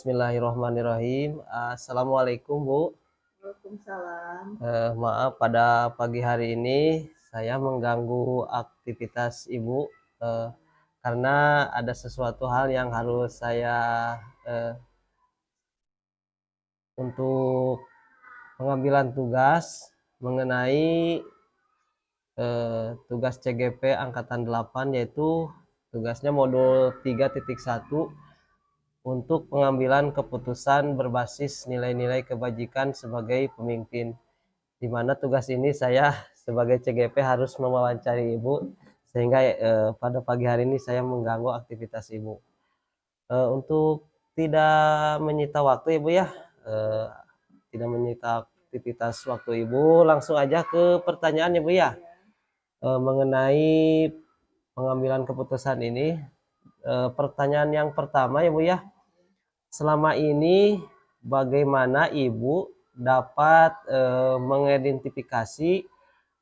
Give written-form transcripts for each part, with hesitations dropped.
Bismillahirrahmanirrahim. Assalamualaikum Bu. Waalaikumsalam. Maaf pada pagi hari ini saya mengganggu aktivitas Ibu karena ada sesuatu hal yang harus saya untuk pengambilan tugas mengenai tugas CGP Angkatan 8, yaitu tugasnya modul 3.1 untuk pengambilan keputusan berbasis nilai-nilai kebajikan sebagai pemimpin, di mana tugas ini saya sebagai CGP harus mewawancari Ibu, sehingga pada pagi hari ini saya mengganggu aktivitas Ibu. Untuk tidak menyita waktu Ibu ya, tidak menyita aktivitas waktu Ibu, langsung aja ke pertanyaan Ibu ya, mengenai pengambilan keputusan ini. Pertanyaan yang pertama Ibu ya, selama ini bagaimana Ibu dapat mengidentifikasi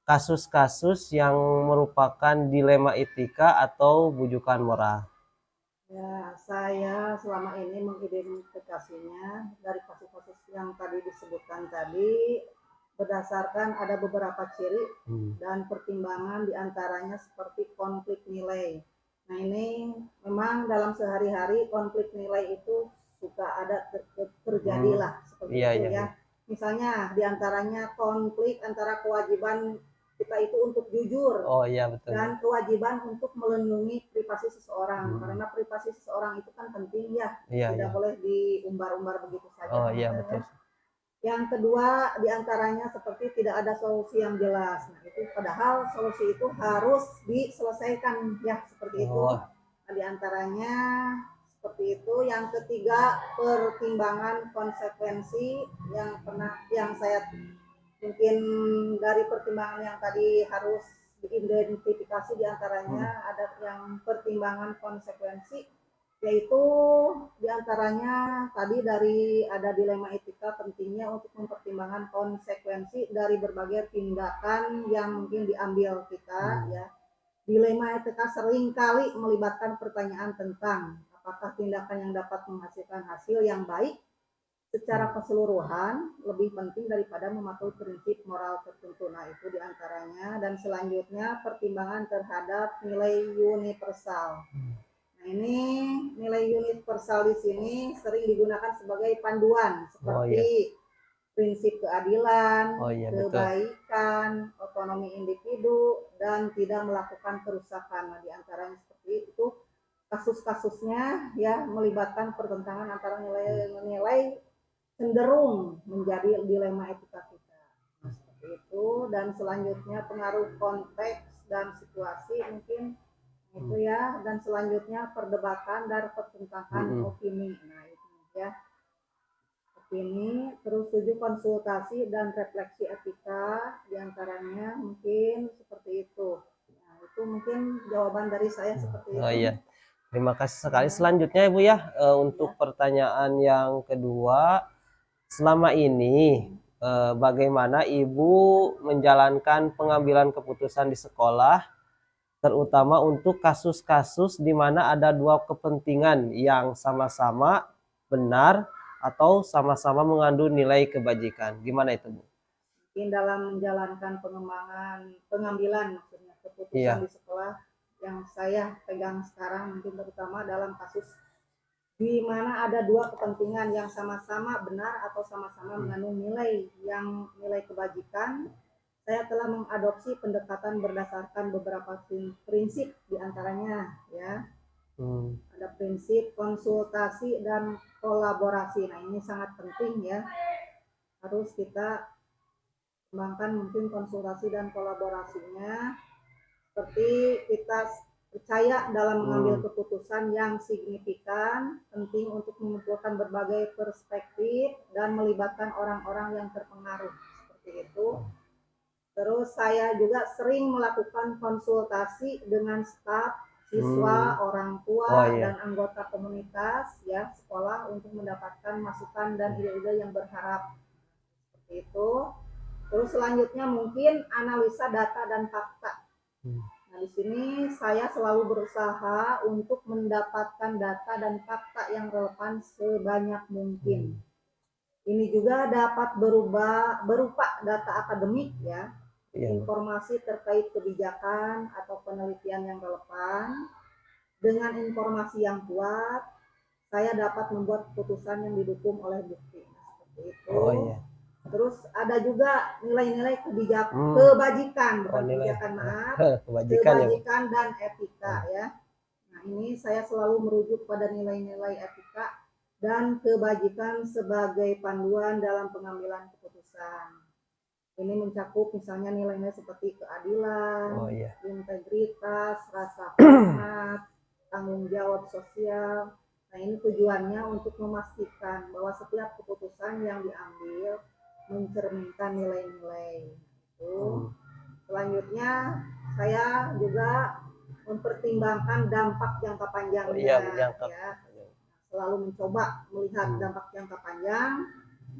kasus-kasus yang merupakan dilema etika atau bujukan moral? Ya, saya selama ini mengidentifikasinya dari kasus-kasus yang tadi disebutkan tadi berdasarkan ada beberapa ciri dan pertimbangan diantaranya seperti konflik nilai. Nah, ini memang dalam sehari-hari konflik nilai itu suka ada terjadilah seperti itu ya. Misalnya diantaranya konflik antara kewajiban kita itu untuk jujur dan kewajiban untuk melindungi privasi seseorang, karena privasi seseorang itu kan penting ya, tidak boleh diumbar-umbar begitu saja. Betul. Yang kedua diantaranya seperti tidak ada solusi yang jelas. Nah, itu padahal solusi itu harus diselesaikan ya, seperti itu. Nah, diantaranya seperti itu. Yang ketiga, pertimbangan konsekuensi yang saya mungkin dari pertimbangan yang tadi harus diidentifikasi diantaranya ada yang pertimbangan konsekuensi, yaitu diantaranya tadi dari ada dilema etika, pentingnya untuk mempertimbangkan konsekuensi dari berbagai tindakan yang mungkin diambil kita ya. Dilema etika seringkali melibatkan pertanyaan tentang apakah tindakan yang dapat menghasilkan hasil yang baik secara keseluruhan lebih penting daripada mematuhi prinsip moral tertentu. Nah, itu diantaranya. Dan selanjutnya pertimbangan terhadap nilai universal. Nah, ini nilai universal di sini sering digunakan sebagai panduan seperti prinsip keadilan, kebaikan, otonomi individu, dan tidak melakukan kerusakan. Nah, diantaranya seperti itu kasus-kasusnya ya melibatkan pertentangan antara nilai-nilai cenderung menjadi dilema etika kita. Nah, seperti itu. Dan selanjutnya pengaruh konteks dan situasi mungkin itu ya. Dan selanjutnya perdebatan dan pertentangan opini. Nah, itu ya. Opini, terus 7 konsultasi dan refleksi etika, diantaranya mungkin seperti itu. Nah, itu mungkin jawaban dari saya seperti itu. Iya. Terima kasih sekali. Selanjutnya Ibu ya, untuk pertanyaan yang kedua, selama ini bagaimana Ibu menjalankan pengambilan keputusan di sekolah, terutama untuk kasus-kasus di mana ada dua kepentingan yang sama-sama benar atau sama-sama mengandung nilai kebajikan? Gimana itu Bu? Mungkin dalam menjalankan pengambilan maksudnya keputusan di sekolah yang saya pegang sekarang, mungkin terutama dalam kasus di mana ada dua kepentingan yang sama-sama benar atau sama-sama mengandung nilai kebajikan, saya telah mengadopsi pendekatan berdasarkan beberapa prinsip diantaranya ya. Ada prinsip konsultasi dan kolaborasi. Nah, ini sangat penting ya, harus kita kembangkan mungkin konsultasi dan kolaborasinya, seperti kita percaya dalam mengambil keputusan yang signifikan, penting untuk mengumpulkan berbagai perspektif dan melibatkan orang-orang yang terpengaruh, seperti itu. Terus saya juga sering melakukan konsultasi dengan staf, siswa, orang tua, dan anggota komunitas ya sekolah untuk mendapatkan masukan dan ide-ide yang berharap, seperti itu. Terus selanjutnya mungkin analisa data dan fakta. Nah, di sini saya selalu berusaha untuk mendapatkan data dan fakta yang relevan sebanyak mungkin. Ini juga dapat berupa data akademik ya, informasi terkait kebijakan atau penelitian yang relevan. Dengan informasi yang kuat, saya dapat membuat keputusan yang didukung oleh bukti. Nah, seperti itu. Oh iya. Terus ada juga nilai-nilai kebajikan, bukan kebijakan, maaf, kebajikan dan etika ya. Nah, ini saya selalu merujuk pada nilai-nilai etika dan kebajikan sebagai panduan dalam pengambilan keputusan. Ini mencakup misalnya nilai-nilai seperti keadilan, integritas, rasa hormat, tanggung jawab sosial. Nah, ini tujuannya untuk memastikan bahwa setiap keputusan yang diambil mencerminkan nilai-nilai itu. Selanjutnya saya juga mempertimbangkan dampak jangka panjangnya ya. Selalu mencoba melihat dampak jangka panjang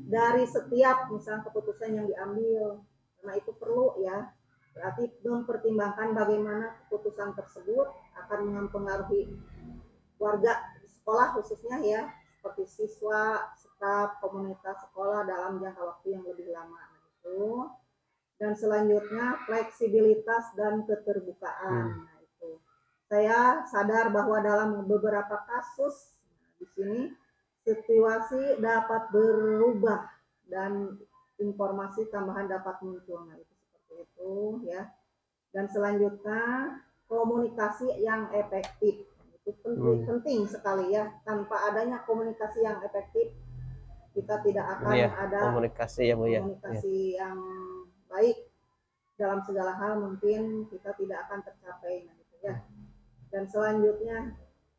dari setiap misalnya keputusan yang diambil, karena itu perlu ya. Berarti mempertimbangkan bagaimana keputusan tersebut akan mempengaruhi warga sekolah khususnya ya, seperti siswa, staf, komunitas sekolah dalam jangka waktu yang lebih lama itu. Dan selanjutnya fleksibilitas dan keterbukaan. Nah, itu. Saya sadar bahwa dalam beberapa kasus di sini situasi dapat berubah dan informasi tambahan dapat muncul. Nah, itu seperti itu ya. Dan selanjutnya komunikasi yang efektif. Itu penting sekali ya. Tanpa adanya komunikasi yang efektif, kita tidak akan ada komunikasi yang baik dalam segala hal, mungkin kita tidak akan tercapai. Nah, gitu ya. Dan selanjutnya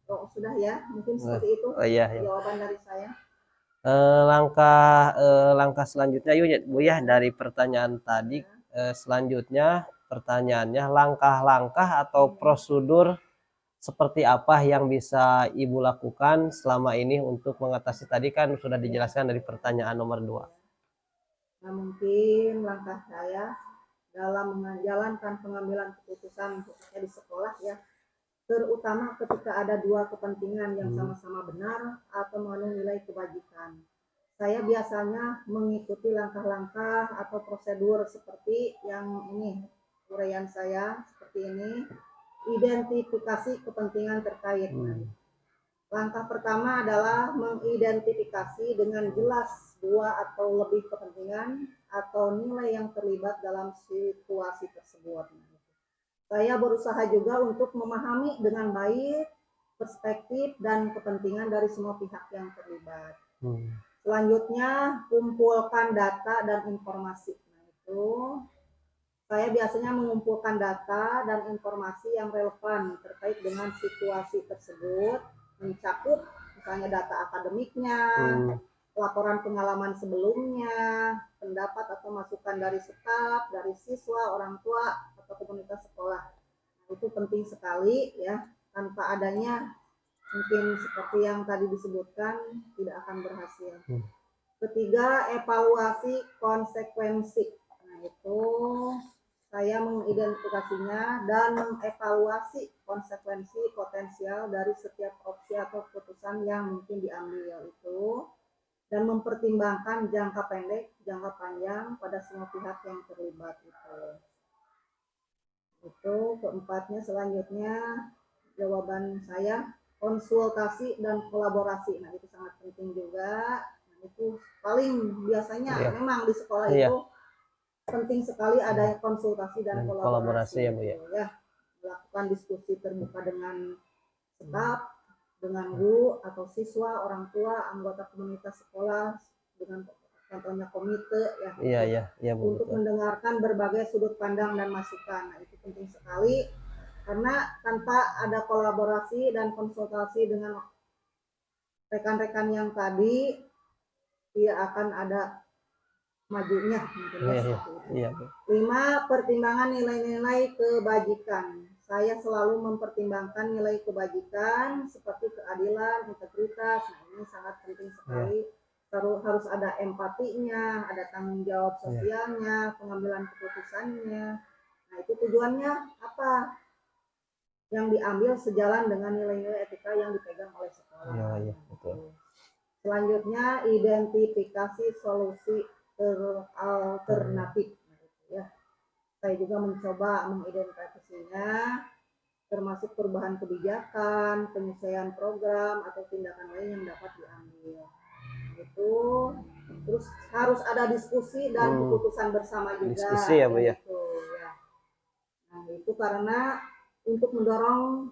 sudah ya, mungkin seperti itu jawaban dari saya. Langkah selanjutnya yuk Bu ya, dari pertanyaan tadi. Selanjutnya pertanyaannya, langkah-langkah atau prosedur seperti apa yang bisa Ibu lakukan selama ini untuk mengatasi, tadi kan sudah dijelaskan dari pertanyaan nomor 2. Nah, mungkin langkah saya dalam menjalankan pengambilan keputusan khususnya di sekolah ya, terutama ketika ada dua kepentingan yang sama-sama benar atau mengandung nilai kebajikan. Saya biasanya mengikuti langkah-langkah atau prosedur seperti yang ini, uraian saya seperti ini. Identifikasi kepentingan terkait. Langkah pertama adalah mengidentifikasi dengan jelas dua atau lebih kepentingan atau nilai yang terlibat dalam situasi tersebut. Saya berusaha juga untuk memahami dengan baik perspektif dan kepentingan dari semua pihak yang terlibat. Selanjutnya, kumpulkan data dan informasi. Nah, itu saya biasanya mengumpulkan data dan informasi yang relevan terkait dengan situasi tersebut, mencakup misalnya data akademiknya, laporan pengalaman sebelumnya, pendapat atau masukan dari staf, dari siswa, orang tua, atau komunitas sekolah. Nah, itu penting sekali ya, tanpa adanya mungkin seperti yang tadi disebutkan tidak akan berhasil. Ketiga, evaluasi konsekuensi. Nah, itu saya mengidentifikasinya dan mengevaluasi konsekuensi potensial dari setiap opsi atau keputusan yang mungkin diambil itu, dan mempertimbangkan jangka pendek, jangka panjang pada semua pihak yang terlibat itu. Itu keempatnya. Selanjutnya jawaban saya konsultasi dan kolaborasi. Nah, itu sangat penting juga. Nah, itu paling biasanya memang di sekolah itu penting sekali ada konsultasi dan kolaborasi ya Bu ya. Melakukan diskusi terbuka dengan staf, dengan guru atau siswa, orang tua, anggota komunitas sekolah, dengan contohnya komite ya. Bu, untuk mendengarkan berbagai sudut pandang dan masukan. Nah, itu penting sekali karena tanpa ada kolaborasi dan konsultasi dengan rekan-rekan yang tadi, tidak akan ada majunya. Iya. 5. Pertimbangan nilai-nilai kebajikan. Saya selalu mempertimbangkan nilai kebajikan seperti keadilan, integritas. Nah, ini sangat penting sekali. Harus ada empatinya, ada tanggung jawab sosialnya, pengambilan keputusannya. Nah, itu tujuannya apa? yang diambil sejalan dengan nilai-nilai etika yang dipegang oleh sekolah. Iya, betul. Selanjutnya identifikasi solusi alternatif. Ya, saya juga mencoba mengidentifikasinya, termasuk perubahan kebijakan, penyesuaian program atau tindakan lain yang dapat diambil. Itu terus harus ada diskusi dan keputusan bersama juga. Diskusi ya Bu ya. Gitu, ya. Nah itu karena untuk mendorong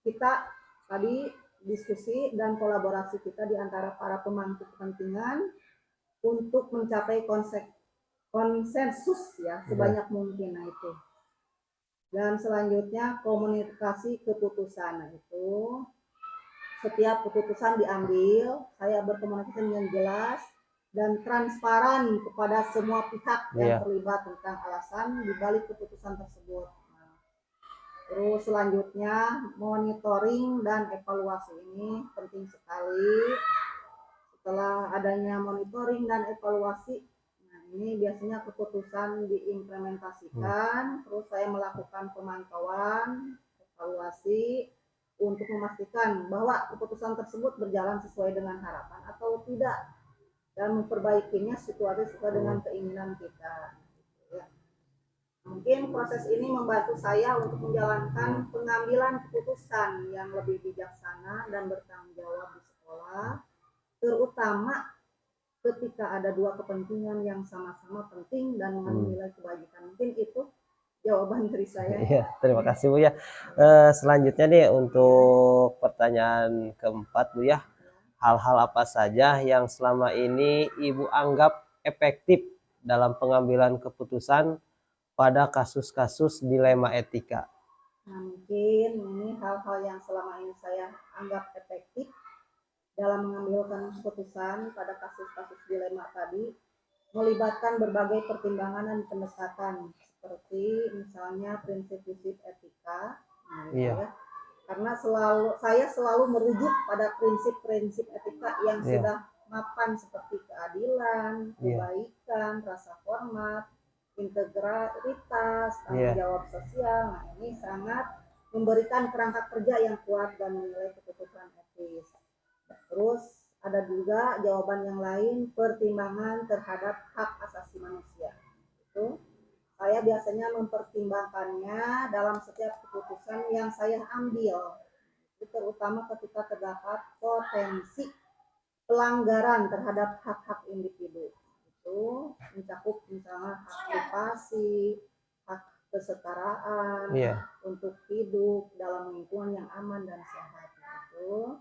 kita tadi diskusi dan kolaborasi kita di antara para pemangku kepentingan untuk mencapai konsensus ya sebanyak mungkin. Nah itu. Dan selanjutnya komunikasi keputusan. Nah itu setiap keputusan diambil, saya berkomunikasi dengan jelas dan transparan kepada semua pihak yang terlibat tentang alasan dibalik keputusan tersebut. Terus selanjutnya monitoring dan evaluasi ini penting sekali. Setelah adanya monitoring dan evaluasi, nah ini biasanya keputusan diimplementasikan. Terus saya melakukan pemantauan, evaluasi untuk memastikan bahwa keputusan tersebut berjalan sesuai dengan harapan atau tidak dan memperbaikinya situasi sesuai dengan keinginan kita. Mungkin proses ini membantu saya untuk menjalankan pengambilan keputusan yang lebih bijaksana dan bertanggung jawab di sekolah, terutama ketika ada dua kepentingan yang sama-sama penting dan menilai kebajikan. Mungkin itu jawaban dari saya. Iya, terima kasih Bu ya. Selanjutnya nih untuk pertanyaan keempat Bu ya. Hal-hal apa saja yang selama ini Ibu anggap efektif dalam pengambilan keputusan pada kasus-kasus dilema etika? Nah, mungkin ini hal-hal yang selama ini saya anggap efektif dalam mengambilkan keputusan pada kasus-kasus dilema tadi, melibatkan berbagai pertimbangan dan pendekatan seperti misalnya prinsip-prinsip etika. Nah, ya. Karena saya selalu merujuk pada prinsip-prinsip etika yang sudah mapan seperti keadilan, kebaikan, rasa hormat, integritas, tanggung jawab sosial. Nah, ini sangat memberikan kerangka kerja yang kuat dan menilai keputusan etis. Terus ada juga jawaban yang lain, pertimbangan terhadap hak asasi manusia. Itu saya biasanya mempertimbangkannya dalam setiap keputusan yang saya ambil, terutama ketika terdapat potensi pelanggaran terhadap hak-hak individu. Itu mencakup misalnya hak privasi, hak kesetaraan, untuk hidup dalam lingkungan yang aman dan sehat. Itu.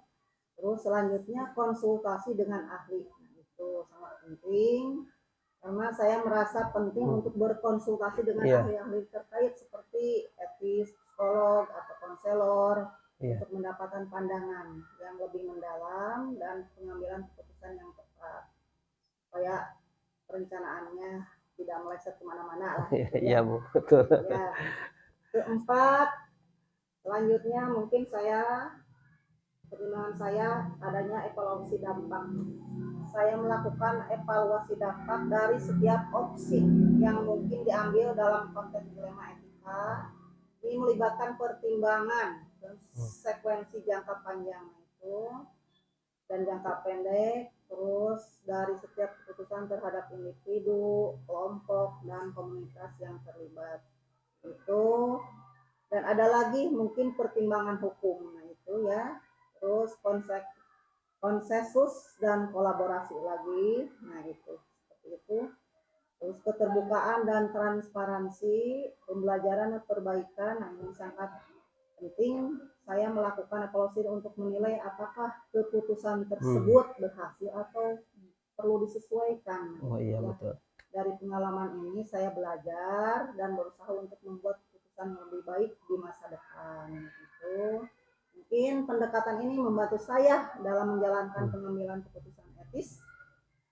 Terus selanjutnya konsultasi dengan ahli. Nah, itu sangat penting karena saya merasa penting untuk berkonsultasi dengan ahli-ahli terkait seperti etis, psikolog atau konselor untuk mendapatkan pandangan yang lebih mendalam dan pengambilan keputusan yang tepat supaya perencanaannya tidak meleset kemana-mana lah. Iya Bu, betul. Ya. Keempat, selanjutnya mungkin pertimbangan saya adanya evaluasi dampak. Saya melakukan evaluasi dampak dari setiap opsi yang mungkin diambil dalam konteks dilema etika. Ini melibatkan pertimbangan konsekuensi jangka panjang itu dan jangka pendek, terus dari setiap keputusan terhadap individu, kelompok, dan komunitas yang terlibat. Itu dan ada lagi mungkin pertimbangan hukum. Nah itu ya. Terus konsensus dan kolaborasi lagi. Nah itu seperti itu. Terus keterbukaan dan transparansi, pembelajaran dan perbaikan. Nah ini sangat penting. Saya melakukan evaluasi untuk menilai apakah keputusan tersebut berhasil atau perlu disesuaikan. Oh iya betul. Dari pengalaman ini saya belajar dan berusaha untuk membuat keputusan yang lebih baik di masa depan. Itu mungkin pendekatan ini membantu saya dalam menjalankan pengambilan keputusan etis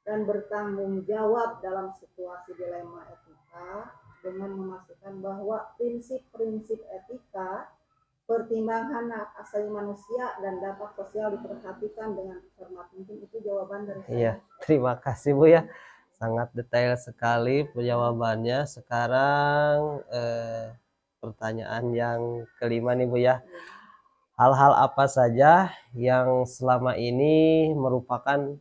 dan bertanggung jawab dalam situasi dilema etika dengan memastikan bahwa prinsip-prinsip etika, pertimbangan hak asasi manusia dan dampak sosial diperhatikan dengan cermat. Mungkin itu jawaban dari saya. Iya, terima kasih Bu ya. Sangat detail sekali jawabannya. Sekarang pertanyaan yang kelima nih Bu ya. Hal-hal apa saja yang selama ini merupakan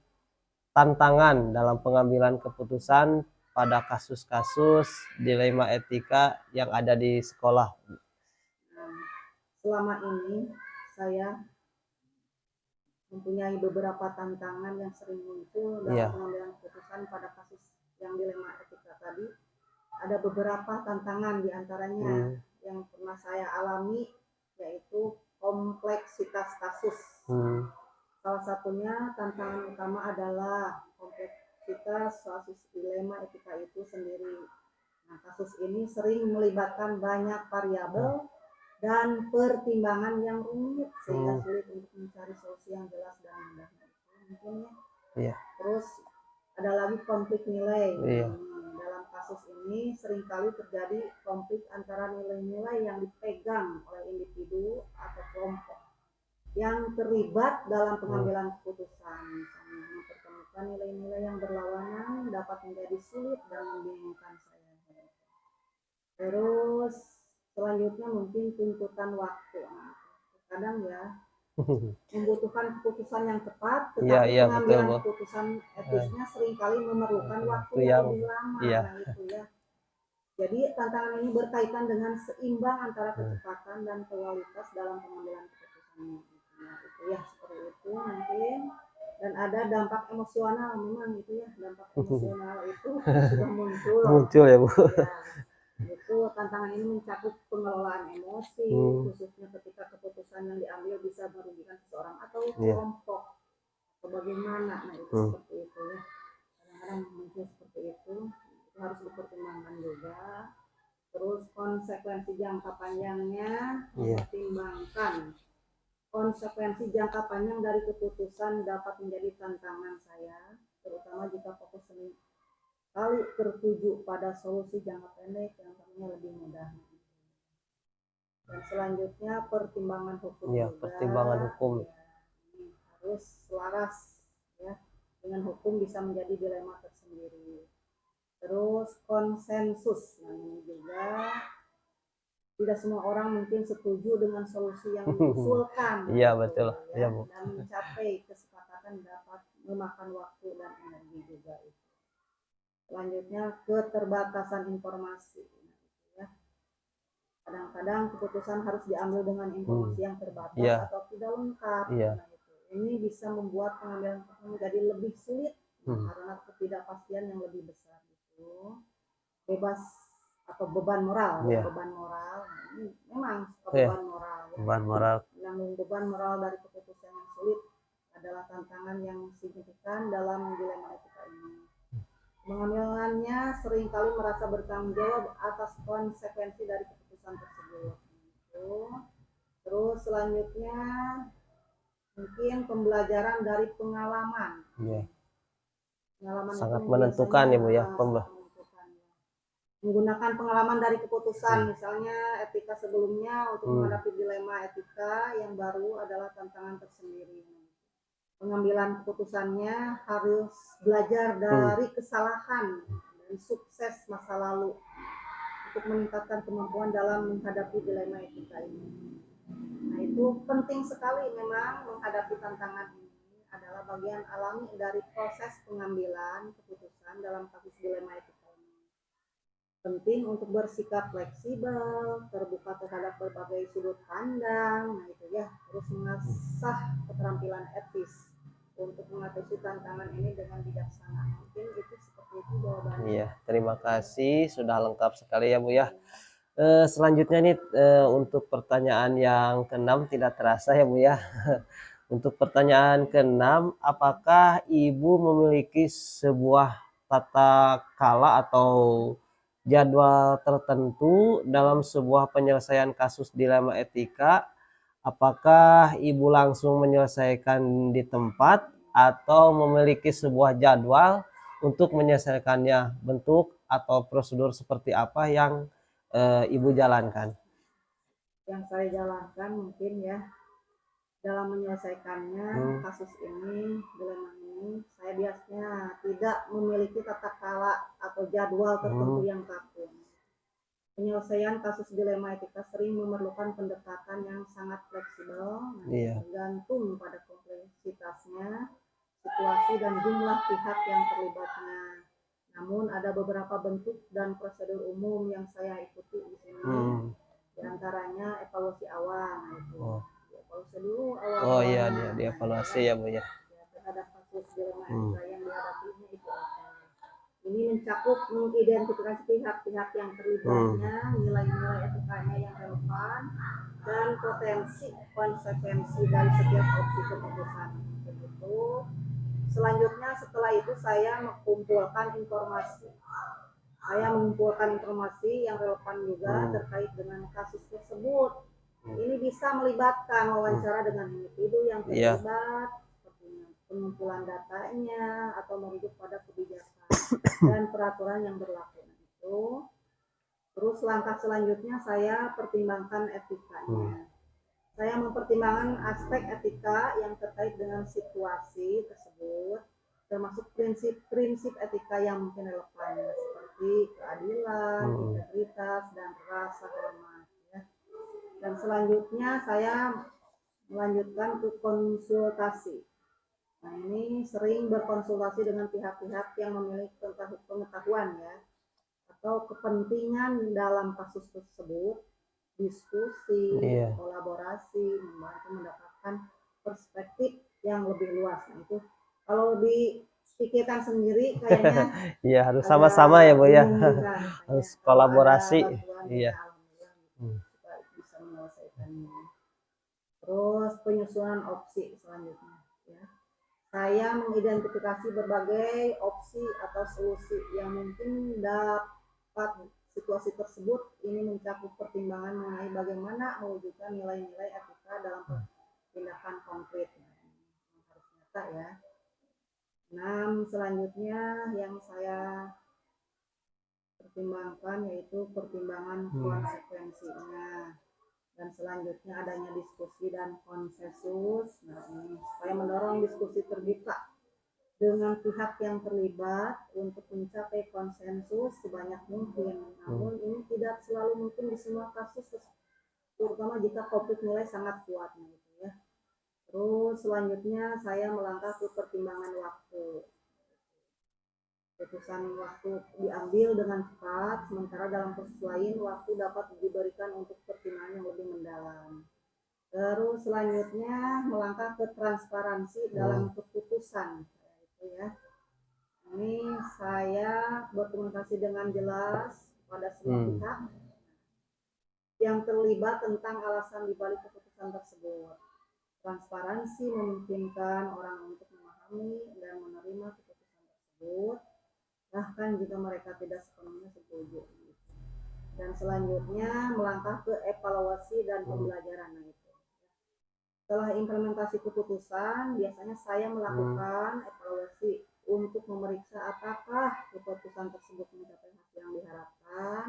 tantangan dalam pengambilan keputusan pada kasus-kasus dilema etika yang ada di sekolah? Selama ini saya mempunyai beberapa tantangan yang sering muncul dalam pengambilan keputusan pada kasus yang dilema etika tadi. Ada beberapa tantangan diantaranya yang pernah saya alami, yaitu kompleksitas kasus. Salah satunya tantangan utama adalah kompleksitas kasus dilema etika itu sendiri. Nah, kasus ini sering melibatkan banyak variabel dan pertimbangan yang rumit sehingga sulit untuk mencari solusi yang jelas dan mudah. Mungkin ya. Terus ada lagi konflik nilai. Dalam kasus ini seringkali terjadi konflik antara nilai-nilai yang dipegang oleh individu atau kelompok yang terlibat dalam pengambilan keputusan. Misalnya mempertemukan nilai-nilai yang berlawanan dapat menjadi sulit dan membingungkan saya. Terus selanjutnya mungkin tuntutan waktu. Kadang ya membutuhkan keputusan yang tepat, tetapi pengambilan keputusan etisnya seringkali memerlukan waktu yang lebih lama. Nah itu ya. Jadi tantangan ini berkaitan dengan seimbang antara kecepatan dan kualitas dalam pengambilan keputusan. Nah itu ya, seperti itu mungkin. Dan ada dampak emosional, memang itu ya, dampak emosional itu sudah muncul. Muncul ya Bu. Ya, itu tantangan ini mencakup pengelolaan emosi, khususnya ketika keputusan yang diambil bisa merugikan seseorang atau kelompok atau bagaimana. Nah itu seperti itu ya, kadang-kadang muncul seperti itu harus dipertimbangkan juga. Terus konsekuensi jangka panjangnya mempertimbangkan. Konsekuensi jangka panjang dari keputusan dapat menjadi tantangan saya, terutama jika fokus kali tertuju pada solusi jangka pendek yang tentunya lebih mudah. Dan selanjutnya pertimbangan hukum juga. Pertimbangan hukum. Harus selaras ya dengan hukum, bisa menjadi dilema tersendiri. Terus konsensus, nah ini juga tidak semua orang mungkin setuju dengan solusi yang diusulkan. Iya betul. Ya, dan mencapai kesepakatan dapat memakan waktu dan energi juga. Selanjutnya keterbatasan informasi. Ya. Kadang-kadang keputusan harus diambil dengan informasi yang terbatas atau tidak lengkap. Nah, itu. Ini bisa membuat pengambilan keputusan menjadi lebih sulit karena ketidakpastian yang lebih besar. Itu bebas atau beban moral, beban moral. Ini memang beban moral. Beban moral. Menanggung beban moral dari keputusan yang sulit adalah tantangan yang signifikan dalam dilema etika ini. Mengambilannya seringkali merasa bertanggung jawab atas konsekuensi dari keputusan tersebut. Terus selanjutnya mungkin pembelajaran dari pengalaman. Pengalaman sangat menentukan ya Bu ya. Menggunakan pengalaman dari keputusan, misalnya etika sebelumnya untuk menghadapi dilema etika yang baru adalah tantangan tersendiri. Pengambilan keputusannya harus belajar dari kesalahan dan sukses masa lalu untuk meningkatkan kemampuan dalam menghadapi dilema etika ini. Nah itu penting sekali, memang menghadapi tantangan ini adalah bagian alami dari proses pengambilan keputusan dalam kasus dilema etika. Penting untuk bersikap fleksibel, terbuka terhadap berbagai sudut pandang, nah itu ya, terus mengasah keterampilan etis untuk mengatasi tantangan ini dengan bijaksana. Mungkin itu seperti itu jawabannya. Iya, terima kasih, sudah lengkap sekali ya Bu ya. Selanjutnya nih untuk pertanyaan yang ke-6, tidak terasa ya Bu ya. Untuk pertanyaan ke-6, apakah Ibu memiliki sebuah tata kala atau jadwal tertentu dalam sebuah penyelesaian kasus dilema etika? Apakah Ibu langsung menyelesaikan di tempat atau memiliki sebuah jadwal untuk menyelesaikannya? Bentuk atau prosedur seperti apa yang Ibu jalankan? Yang saya jalankan mungkin ya, dalam menyelesaikannya kasus ini, dilema ini, saya biasanya tidak memiliki tata kala atau jadwal tertentu yang kaku. Penyelesaian kasus dilema etika sering memerlukan pendekatan yang sangat fleksibel, tergantung pada kompleksitasnya, situasi dan jumlah pihak yang terlibatnya. Namun ada beberapa bentuk dan prosedur umum yang saya ikuti di sini. Di antaranya evaluasi awal, evaluasi dulu awal. Oh iya, dia dievaluasi ya Bu ya. Terhadap kasus dilema etika yang dihadapinya itu apa? Ini mencakup mengidentifikasi pihak-pihak yang terlibatnya, nilai-nilai etikanya yang relevan, dan potensi konsekuensi dari setiap opsi keputusan. Begitu. Selanjutnya setelah itu saya mengumpulkan informasi. Saya mengumpulkan informasi yang relevan juga terkait dengan kasus tersebut. Ini bisa melibatkan wawancara dengan individu yang terlibat, pengumpulan datanya, atau merujuk pada kebijakan dan peraturan yang berlaku. Itu. Terus langkah selanjutnya saya pertimbangkan etikanya. Saya mempertimbangkan aspek etika yang terkait dengan situasi tersebut, termasuk prinsip-prinsip etika yang mungkin relevan, seperti keadilan, integritas, dan rasa hormat. Ya. Dan selanjutnya saya melanjutkan ke konsultasi. Nah, ini sering berkonsultasi dengan pihak-pihak yang memiliki pengetahuan ya, atau kepentingan dalam kasus tersebut, diskusi, kolaborasi, membantu mendapatkan perspektif yang lebih luas. Nah, itu kalau dipikirkan sendiri kayaknya iya harus sama-sama ya Bu ya. Harus kolaborasi. Iya. Kita bisa menyelesaikannya. Terus penyusunan opsi selanjutnya ya. Saya mengidentifikasi berbagai opsi atau solusi yang mungkin dapat situasi tersebut. Ini mencakup pertimbangan mengenai bagaimana mewujudkan nilai-nilai etika dalam tindakan konkret. Harus nyata ya. 6. Selanjutnya yang saya pertimbangkan yaitu pertimbangan konsekuensinya. Dan selanjutnya adanya diskusi dan konsensus. Nah, ini supaya mendorong diskusi terbuka dengan pihak yang terlibat untuk mencapai konsensus sebanyak mungkin. Namun ini tidak selalu mungkin di semua kasus, terutama jika konflik nilai sangat kuat. Nah, gitu ya. Terus selanjutnya saya melangkah ke pertimbangan waktu. Keputusan waktu diambil dengan cepat, sementara dalam proses lain waktu dapat diberikan untuk pertimbangan yang lebih mendalam. Terus selanjutnya melangkah ke transparansi dalam keputusan. Itu ya. Ini saya berkomunikasi dengan jelas pada semua pihak yang terlibat tentang alasan dibalik keputusan tersebut. Transparansi memungkinkan orang untuk memahami dan menerima keputusan tersebut, bahkan jika mereka tidak sepenuhnya setuju. Dan selanjutnya melangkah ke evaluasi dan pembelajaran. Nah, itu. Setelah implementasi keputusan, biasanya saya melakukan evaluasi untuk memeriksa apakah keputusan tersebut mencapai hasil yang diharapkan.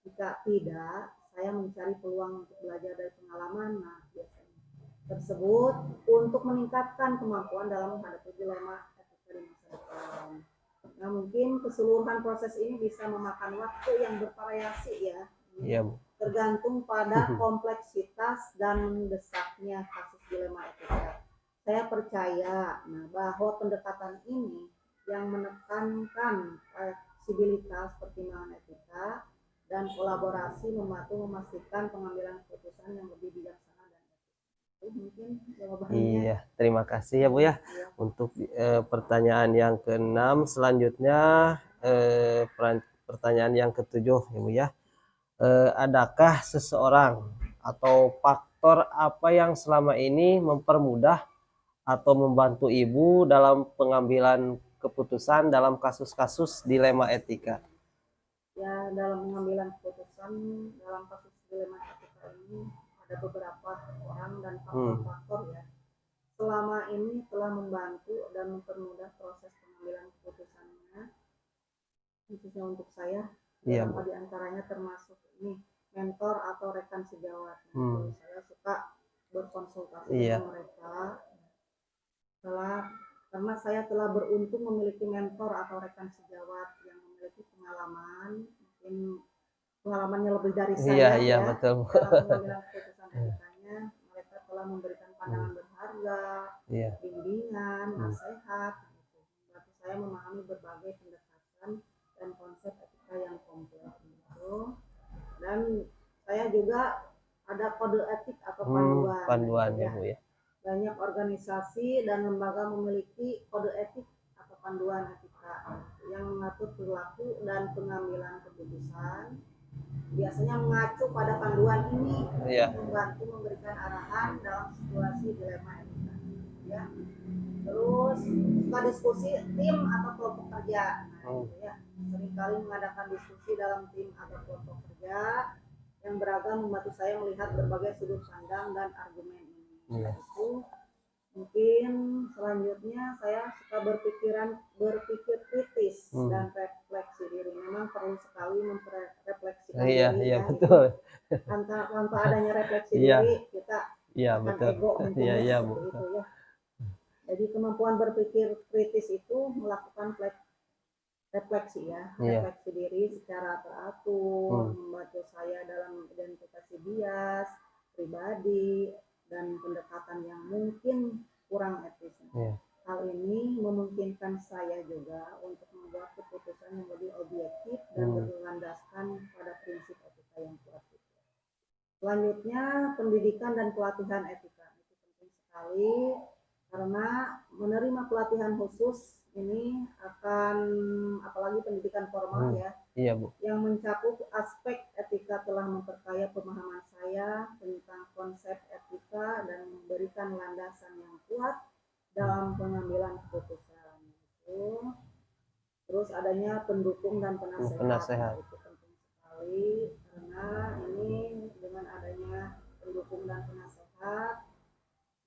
Jika tidak, saya mencari peluang untuk belajar dari pengalaman. Nah, biasanya tersebut untuk meningkatkan kemampuan dalam menghadapi dilema etika di masa depan. Nah, mungkin keseluruhan proses ini bisa memakan waktu yang bervariasi ya. Iya, Bu. Tergantung pada kompleksitas dan mendesaknya kasus dilema etika. Saya percaya bahwa pendekatan ini yang menekankan fleksibilitas pertimbangan etika dan kolaborasi membantu memastikan pengambilan keputusan yang lebih bijaksana dan etis. Mungkin jawabannya. Iya, terima kasih ya Bu ya. Untuk pertanyaan yang ke-6, selanjutnya pertanyaan yang ke-7 ya Bu ya. Adakah seseorang atau faktor apa yang selama ini mempermudah atau membantu Ibu dalam pengambilan keputusan dalam kasus-kasus dilema etika? Ya, dalam pengambilan keputusan dalam kasus dilema etika ini ada beberapa orang dan faktor-faktor ya. Selama ini telah membantu dan mempermudah proses pengambilan keputusannya, khususnya untuk saya. Beberapa diantaranya termasuk ini mentor atau rekan sejawat. Saya suka berkonsultasi dengan mereka. Karena saya telah beruntung memiliki mentor atau rekan sejawat yang memiliki pengalaman, mungkin pengalamannya lebih dari Iya, saya iya ya betul. dalam pengambilan keputusan etikanya. Mereka telah memberikan pandangan berharga, Iya. bimbingan, nasihat, gitu. Membantu saya memahami berbagai pendekatan dan konsep etika yang kompleks gitu. Dan saya juga ada kode etik atau panduan. Panduannya Ya. Bu ya. Banyak organisasi dan lembaga memiliki kode etik atau panduan etika yang mengatur perilaku dan pengambilan keputusan. Biasanya mengacu pada panduan ini Iya. untuk membantu memberikan arahan dalam situasi dilema etika. Ya. Terus suka diskusi tim atau kelompok kerja. Nah, gitu ya. Seringkali mengadakan diskusi dalam tim atau kelompok kerja yang beragam membantu saya melihat berbagai sudut pandang dan argumen ini. Iya. Itu mungkin selanjutnya saya suka berpikir kritis dan refleksi diri. Memang perlu sekali memperefleksikan Iya, diri iya ya. betul. Tanpa adanya refleksi Iya. diri kita Iya akan betul. ego mungkin Iya, ya, iya Bu. seperti itu ya. Jadi kemampuan berpikir kritis itu melakukan refleksi ya, refleksi diri secara teratur, membantu saya dalam identifikasi bias pribadi dan pendekatan yang mungkin kurang etis. Hal ini memungkinkan saya juga untuk membuat keputusan yang lebih objektif dan berlandaskan pada prinsip etika yang kuat. Selanjutnya, pendidikan dan pelatihan etika itu penting sekali karena menerima pelatihan khusus ini akan, apalagi pendidikan formal ya, iya Bu, yang mencakup aspek etika telah memperkaya pemahaman saya tentang konsep etika dan memberikan landasan yang kuat dalam pengambilan keputusan. Itu. Terus adanya pendukung dan penasehat. Itu penting sekali karena ini dengan adanya pendukung dan penasehat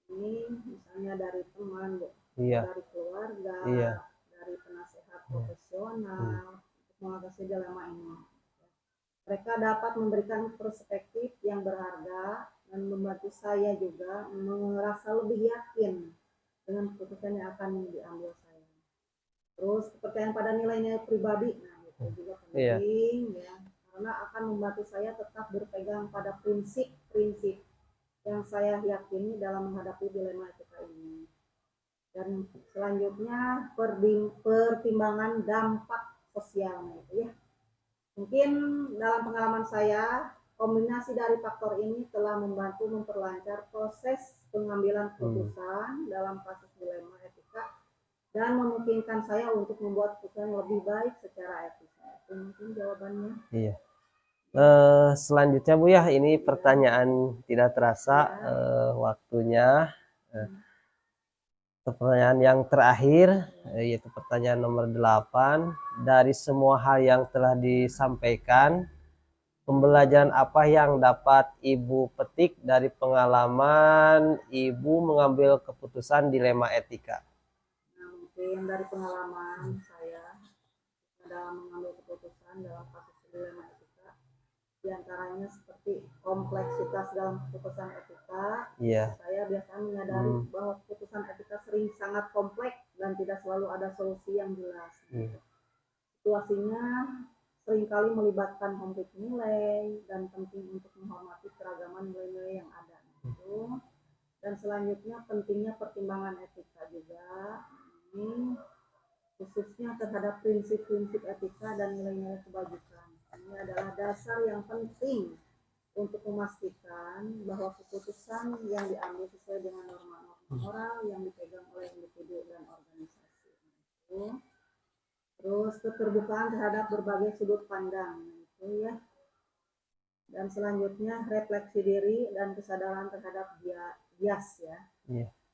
ini misalnya dari teman, dari keluarga, dari penasehat profesional untuk mengatasi dilema ini. Mereka dapat memberikan perspektif yang berharga dan membantu saya juga merasa lebih yakin dengan keputusan yang akan diambil saya. Terus kepercayaan pada nilai-nilai pribadi, nah itu juga penting ya, karena akan membantu saya tetap berpegang pada prinsip-prinsip yang saya yakini dalam menghadapi dilema etika ini. Dan selanjutnya pertimbangan dampak sosial gitu ya. Mungkin dalam pengalaman saya, kombinasi dari faktor ini telah membantu memperlancar proses pengambilan keputusan dalam kasus dilema etika dan memungkinkan saya untuk membuat keputusan lebih baik secara etis. Itu mungkin jawabannya. Iya. Selanjutnya Bu ya, ini pertanyaan tidak terasa waktunya. Pertanyaan yang terakhir yaitu pertanyaan nomor 8. Dari semua hal yang telah disampaikan, pembelajaran apa yang dapat Ibu petik dari pengalaman Ibu mengambil keputusan dilema etika? Nah, mungkin dari pengalaman saya dalam mengambil keputusan dalam kasus dilema etika, diantaranya seperti kompleksitas dalam keputusan etika. Saya biasanya menyadari bahwa keputusan etika sering sangat kompleks dan tidak selalu ada solusi yang jelas. Situasinya seringkali melibatkan konflik nilai dan penting untuk menghormati keragaman nilai-nilai yang ada. Dan selanjutnya pentingnya pertimbangan etika juga. Ini khususnya terhadap prinsip-prinsip etika dan nilai-nilai kebajikan. Ini adalah dasar yang penting untuk memastikan bahwa keputusan yang diambil sesuai dengan norma-norma moral yang dipegang oleh individu dan organisasi. Terus keterbukaan terhadap berbagai sudut pandang, itu ya. Dan selanjutnya refleksi diri dan kesadaran terhadap bias ya.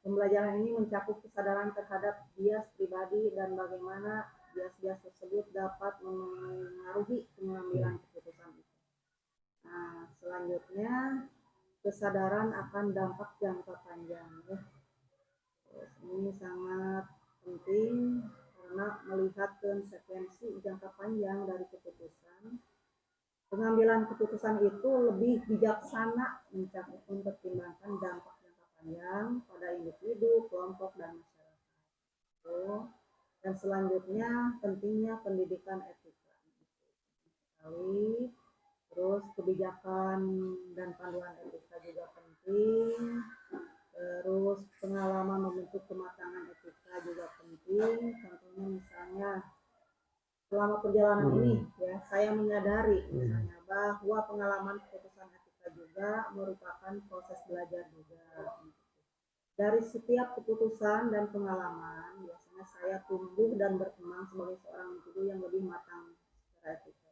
Pembelajaran ini mencakup kesadaran terhadap bias pribadi dan bagaimana bias-bias tersebut dapat mengaruhi pengambilan keputusan itu. Nah, selanjutnya kesadaran akan dampak jangka panjang ya. Ini sangat penting karena melihat konsekuensi jangka panjang dari keputusan. Pengambilan keputusan itu lebih bijaksana mempertimbangkan dampak jangka panjang pada individu, kelompok, dan masyarakat. Dan selanjutnya pentingnya pendidikan etika. Terus kebijakan dan panduan etika juga penting. Terus pengalaman membentuk kematangan etika juga penting. Contohnya misalnya selama perjalanan ini ya saya menyadari misalnya bahwa pengalaman keputusan etika juga merupakan proses belajar juga. Dari setiap keputusan dan pengalaman biasanya saya tumbuh dan berkembang sebagai seorang individu yang lebih matang secara etika.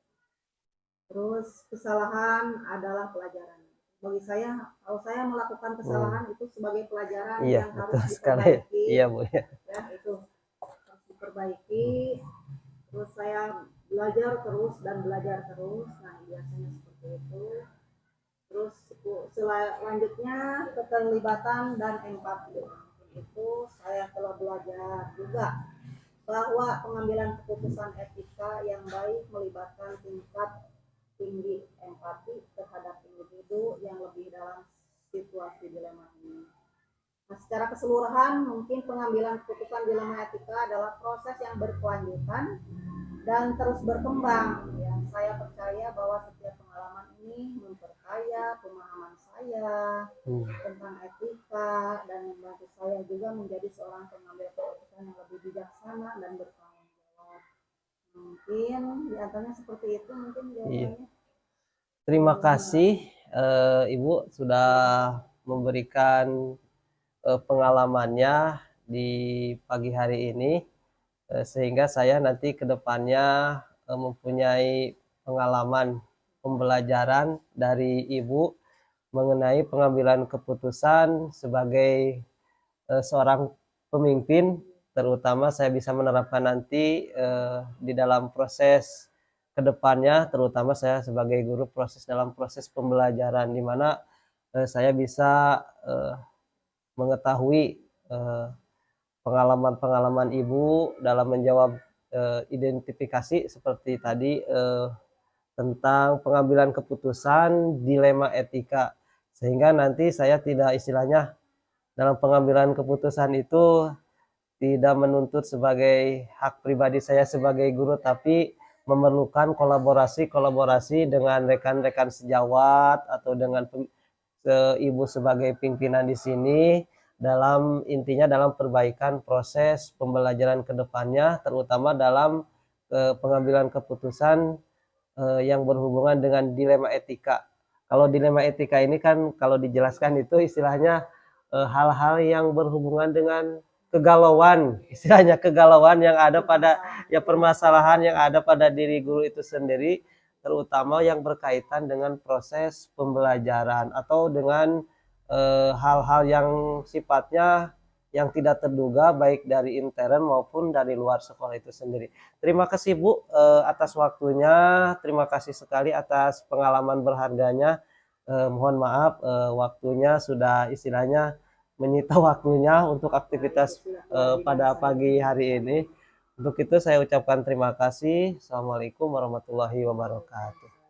Terus kesalahan adalah pelajaran. Bagi saya, kalau saya melakukan kesalahan itu sebagai pelajaran Iya, yang betul harus sekali. diperbaiki. Iya, Bu. Ya, itu harus diperbaiki. Terus saya belajar terus dan belajar terus. Nah, biasanya seperti itu. Terus selanjutnya keterlibatan dan empati. Itu saya telah belajar juga bahwa pengambilan keputusan etika yang baik melibatkan tingkat tinggi empati terhadap individu yang lebih dalam situasi dilema ini. Nah, secara keseluruhan mungkin pengambilan keputusan dilema etika adalah proses yang berkelanjutan dan terus berkembang. Ya, saya percaya bahwa setiap pengalaman ini memperkaya pemahaman saya tentang etika dan membantu saya juga menjadi seorang pengambil keputusan yang lebih bijaksana dan bertanggung jawab. Mungkin diantaranya seperti itu mungkin jawabannya. Terima kasih Ibu sudah memberikan pengalamannya di pagi hari ini sehingga saya nanti ke depannya mempunyai pengalaman pembelajaran dari Ibu mengenai pengambilan keputusan sebagai seorang pemimpin, terutama saya bisa menerapkan nanti di dalam proses kedepannya, terutama saya sebagai guru proses dalam proses pembelajaran di mana saya bisa mengetahui pengalaman-pengalaman Ibu dalam menjawab identifikasi seperti tadi tentang pengambilan keputusan dilema etika, sehingga nanti saya tidak istilahnya dalam pengambilan keputusan itu tidak menuntut sebagai hak pribadi saya sebagai guru, tapi memerlukan kolaborasi dengan rekan-rekan sejawat atau dengan Ibu sebagai pimpinan di sini dalam intinya dalam perbaikan proses pembelajaran ke depannya, terutama dalam pengambilan keputusan yang berhubungan dengan dilema etika. Kalau dilema etika ini kan kalau dijelaskan itu istilahnya hal-hal yang berhubungan dengan kegalauan, istilahnya kegalauan yang ada pada ya permasalahan yang ada pada diri guru itu sendiri, terutama yang berkaitan dengan proses pembelajaran atau dengan hal-hal yang sifatnya yang tidak terduga baik dari intern maupun dari luar sekolah itu sendiri. Terima kasih Bu atas waktunya, terima kasih sekali atas pengalaman berharganya. Mohon maaf waktunya sudah istilahnya menyita waktunya untuk aktivitas pada pagi hari ini. Untuk itu saya ucapkan terima kasih. Assalamualaikum warahmatullahi wabarakatuh.